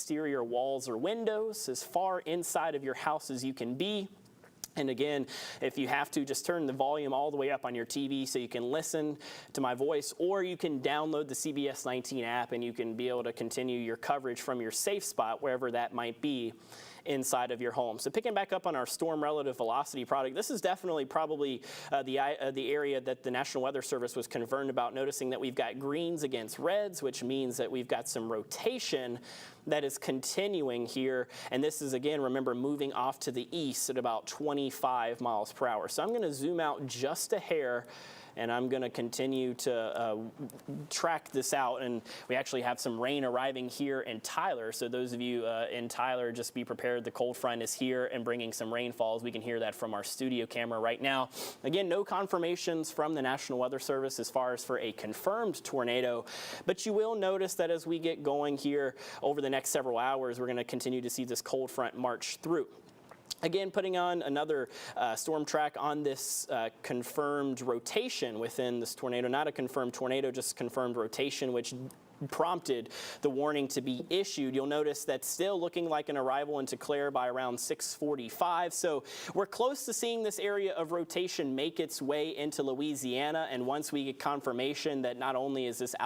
exterior walls or windows, as far inside of your house as you can be. And again, if you have to, just turn the volume all the way up on your TV so you can listen to my voice, or you can download the CBS 19 app and you can be able to continue your coverage from your safe spot, wherever that might be inside of your home. So picking back up on our storm relative velocity product, this is definitely probably the area that the National Weather Service was concerned about, noticing that we've got greens against reds, which means that we've got some rotation that is continuing here. And this is, again, remember, moving off to the east at about 25 miles per hour. So I'm going to zoom out just a hair, and I'm going to continue to track this out. And we actually have some rain arriving here in Tyler. So those of you in Tyler, just be prepared. The cold front is here and bringing some rainfalls. We can hear that from our studio camera right now. Again, no confirmations from the National Weather Service as far as for a confirmed tornado. But you will notice that as we get going here over the next several hours, we're going to continue to see this cold front march through. Again, putting on another storm track on this confirmed rotation within this tornado. Not a confirmed tornado, just confirmed rotation, which prompted the warning to be issued. You'll notice that's still looking like an arrival into Clare by around 6:45. So we're close to seeing this area of rotation make its way into Louisiana. And once we get confirmation that not only is this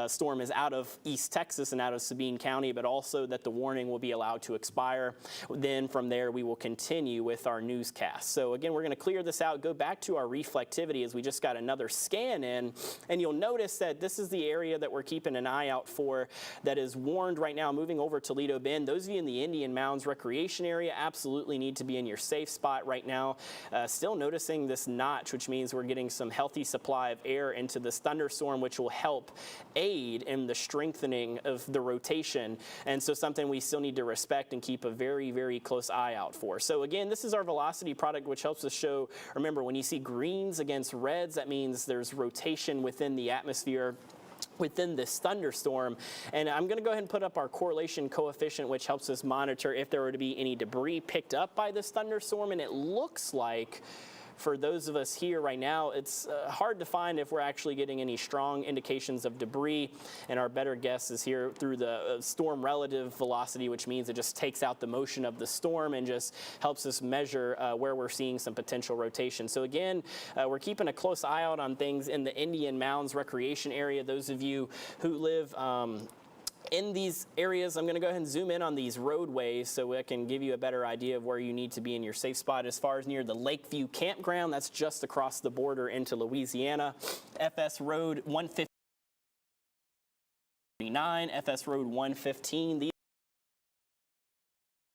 storm is out of East Texas and out of Sabine County, but also that the warning will be allowed to expire, then from there we will continue with our newscast. So again, we're going to clear this out, go back to our reflectivity as we just got another scan in, and you'll notice that this is the area that we're keeping an eye out for that is warned right now, moving over Toledo Bend. Those of you in the Indian Mounds recreation area absolutely need to be in your safe spot right now. Still noticing this notch, which means we're getting some healthy supply of air into this thunderstorm, which will help aid in the strengthening of the rotation. And so something we still need to respect and keep a very, very close eye out for. So again, this is our velocity product, which helps us show, remember, when you see greens against reds, that means there's rotation within the atmosphere within this thunderstorm. And I'm going to go ahead and put up our correlation coefficient, which helps us monitor if there were to be any debris picked up by this thunderstorm. And it looks like, for those of us here right now, it's hard to find if we're actually getting any strong indications of debris. And our better guess is here through the storm relative velocity, which means it just takes out the motion of the storm and just helps us measure where we're seeing some potential rotation. So again, we're keeping a close eye out on things in the Indian Mounds recreation area. Those of you who live in these areas, I'm going to go ahead and zoom in on these roadways so I can give you a better idea of where you need to be in your safe spot. As far as near the Lakeview Campground, that's just across the border into Louisiana. FS Road 159, FS Road 115. These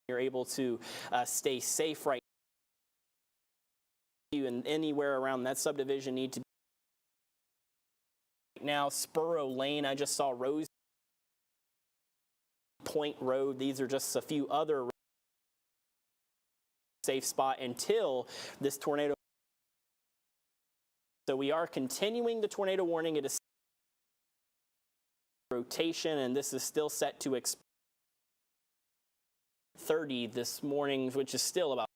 you're able to stay safe right now. And anywhere around that subdivision need to be. Right now, Spurrow Lane, I just saw Rose Point Road. These are just a few other safe spot until this tornado. So we are continuing the tornado warning. It is rotation, and this is still set to expire 30 this morning, which is still about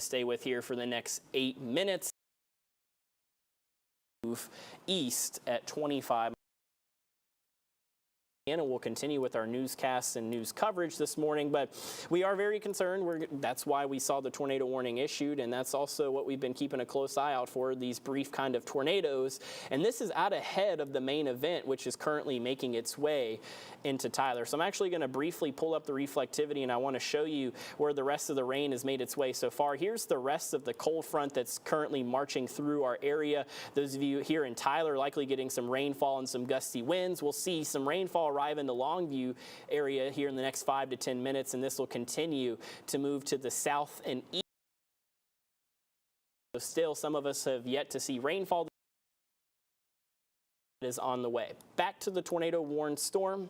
stay with here for the next 8 minutes. Move east at 25. And we'll continue with our newscasts and news coverage this morning, but we are very concerned. That's why we saw the tornado warning issued, and that's also what we've been keeping a close eye out for, these brief kind of tornadoes. And this is out ahead of the main event, which is currently making its way into Tyler. So I'm actually going to briefly pull up the reflectivity, and I want to show you where the rest of the rain has made its way so far. Here's the rest of the cold front that's currently marching through our area. Those of you here in Tyler likely getting some rainfall and some gusty winds. We'll see some rainfall arrive in the Longview area here in the next 5 to 10 minutes, and this will continue to move to the south and east. So still, some of us have yet to see rainfall. It is on the way. Back to the tornado warned storm,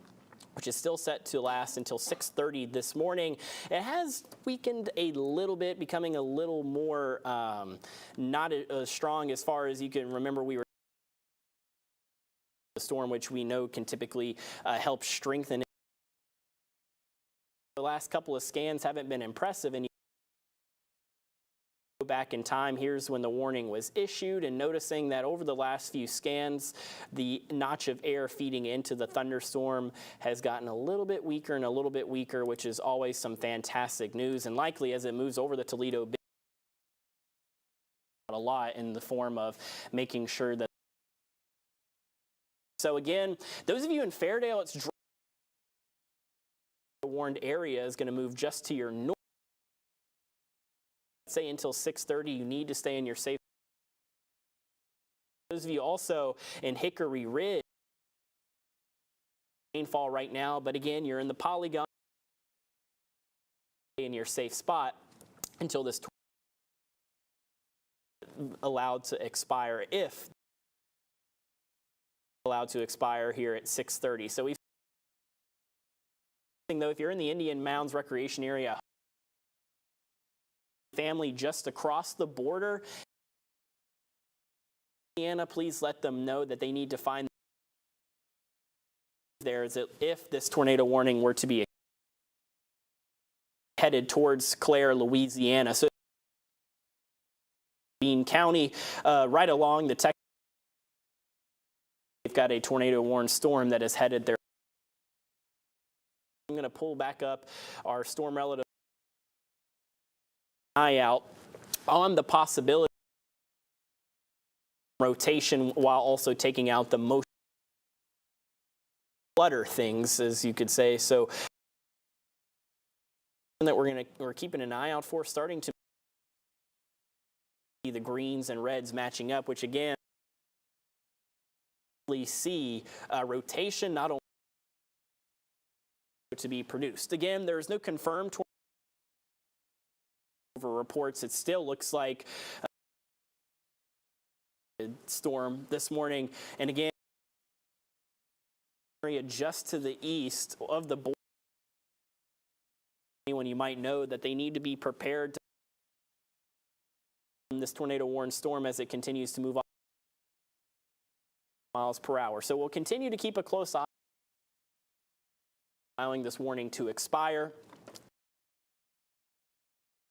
which is still set to last until 6:30 this morning. It has weakened a little bit, becoming a little more not as strong as far as you can remember. We were the storm, which we know can typically help strengthen. The last couple of scans haven't been impressive, and back in time, here's when the warning was issued, and noticing that over the last few scans, the notch of air feeding into the thunderstorm has gotten a little bit weaker and a little bit weaker, which is always some fantastic news, and likely as it moves over the Toledo Bay, a lot in the form of making sure that. So again, those of you in Fairdale, it's warned area is going to move just to your north. Say until 6:30, you need to stay in your safe. Those of you also in Hickory Ridge, rainfall right now, but again, you're in the polygon, in your safe spot until this allowed to expire, if allowed to expire here at 6:30. So we, though, if you're in the Indian Mounds Recreation Area, family just across the border, Indiana, please let them know that they need to find there is if this tornado warning were to be headed towards Clare, Louisiana. So Sabine County, right along the Texas, they've got a tornado warned storm that is headed there. I'm going to pull back up our storm relative eye out on the possibility of rotation while also taking out the most clutter things, as you could say. So that we're keeping an eye out for, starting to see the greens and reds matching up, which again we see rotation not only to be produced. Again, there is no confirmed reports. It still looks like a storm this morning, and again, area just to the east of the border. Anyone you might know that they need to be prepared to this tornado warned storm as it continues to move on miles per hour. So we'll continue to keep a close eye, allowing this warning to expire.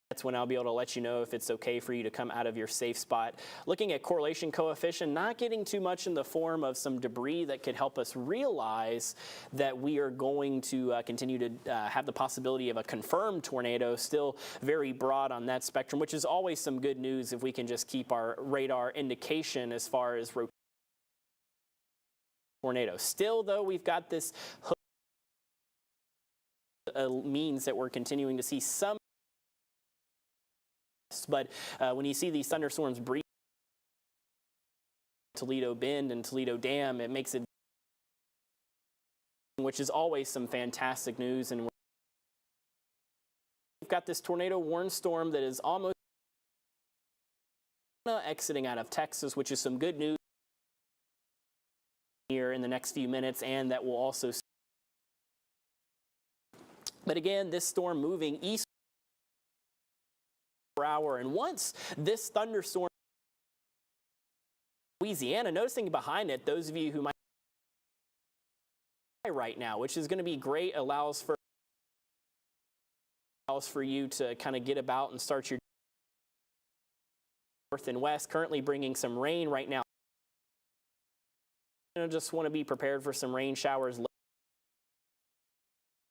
That's when I'll be able to let you know if it's okay for you to come out of your safe spot. Looking at correlation coefficient, not getting too much in the form of some debris that could help us realize that we are going to continue to have the possibility of a confirmed tornado, still very broad on that spectrum, which is always some good news if we can just keep our radar indication as far as tornado. Still, though, we've got this means that we're continuing to see some. But when you see these thunderstorms breach Toledo Bend and Toledo Dam, it makes it, which is always some fantastic news. And we've got this tornado warned storm that is almost exiting out of Texas, which is some good news here in the next few minutes, and that will also. But again, this storm moving east per hour, and once this thunderstorm, Louisiana, noticing behind it, those of you who might right now, which is going to be great, allows for you to kind of get about and start your north and west, currently bringing some rain right now. I just want to be prepared for some rain showers.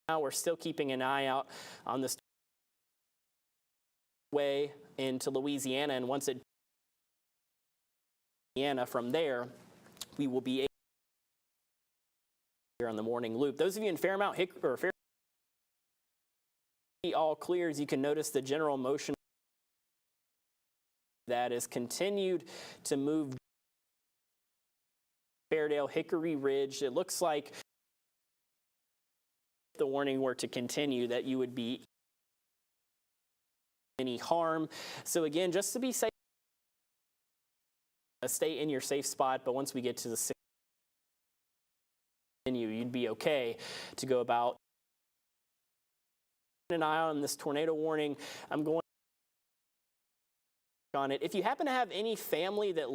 Now we're still keeping an eye out on this way into Louisiana, and once it from there, we will be able here on the morning loop. Those of you in Fairmount, all clear. As you can notice, the general motion that is continued to move Fairdale, Hickory Ridge. It looks like if the warning were to continue, that you would be any harm. So again, just to be safe, stay in your safe spot, but once we get to the 6th, you'd be okay to go about. An eye on this tornado warning. I'm going on it. If you happen to have any family that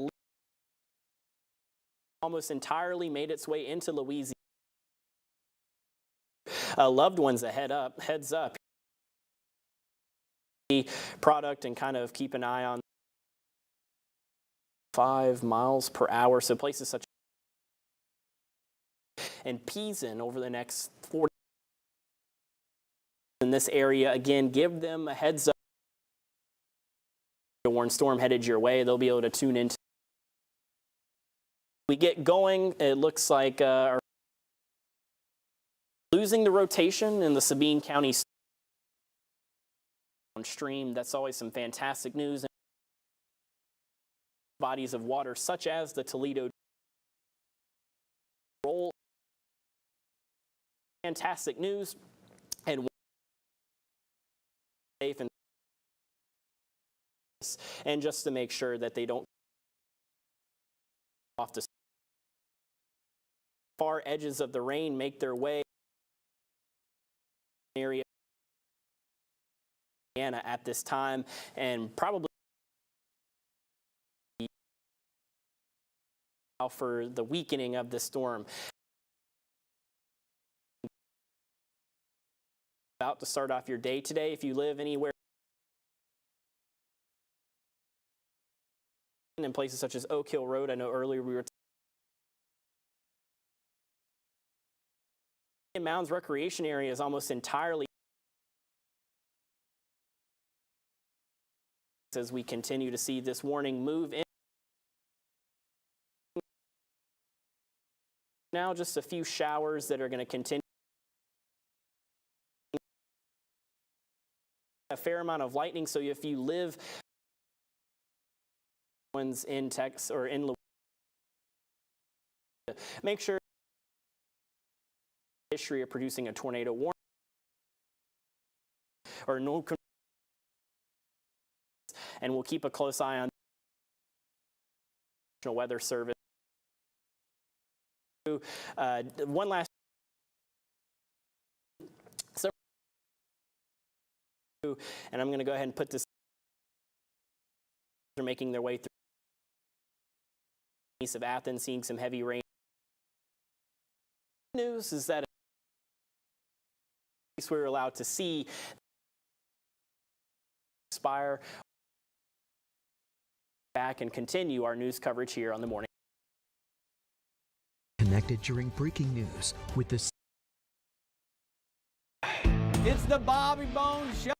almost entirely made its way into Louisiana, loved ones, heads up. product and kind of keep an eye on 5 miles per hour. So places such and Pisen over the next 40 in this area. Again, give them a heads up. A warn storm headed your way. They'll be able to tune into. We get going. It looks like losing the rotation in the Sabine County stream. That's always some fantastic news. Bodies of water such as the Toledo roll. Fantastic news and safe and just to make sure that they don't off the far edges of the rain make their way area at this time and probably for the weakening of the storm. About to start off your day today. If you live anywhere in places such as Oak Hill Road, I know earlier we were in Mounds Recreation Area is almost entirely as we continue to see this warning move in. Now just a few showers that are going to continue. A fair amount of lightning, so if you live ones in Texas or in Louisiana, make sure history of producing a tornado warning or no, and we'll keep a close eye on the Weather Service. One last and I'm going to go ahead and put this. They're making their way through east of Athens, seeing some heavy rain. News is that we're allowed to see expire back and continue our news coverage here on the morning. Connected during breaking news with the. It's the Bobby Bones Show.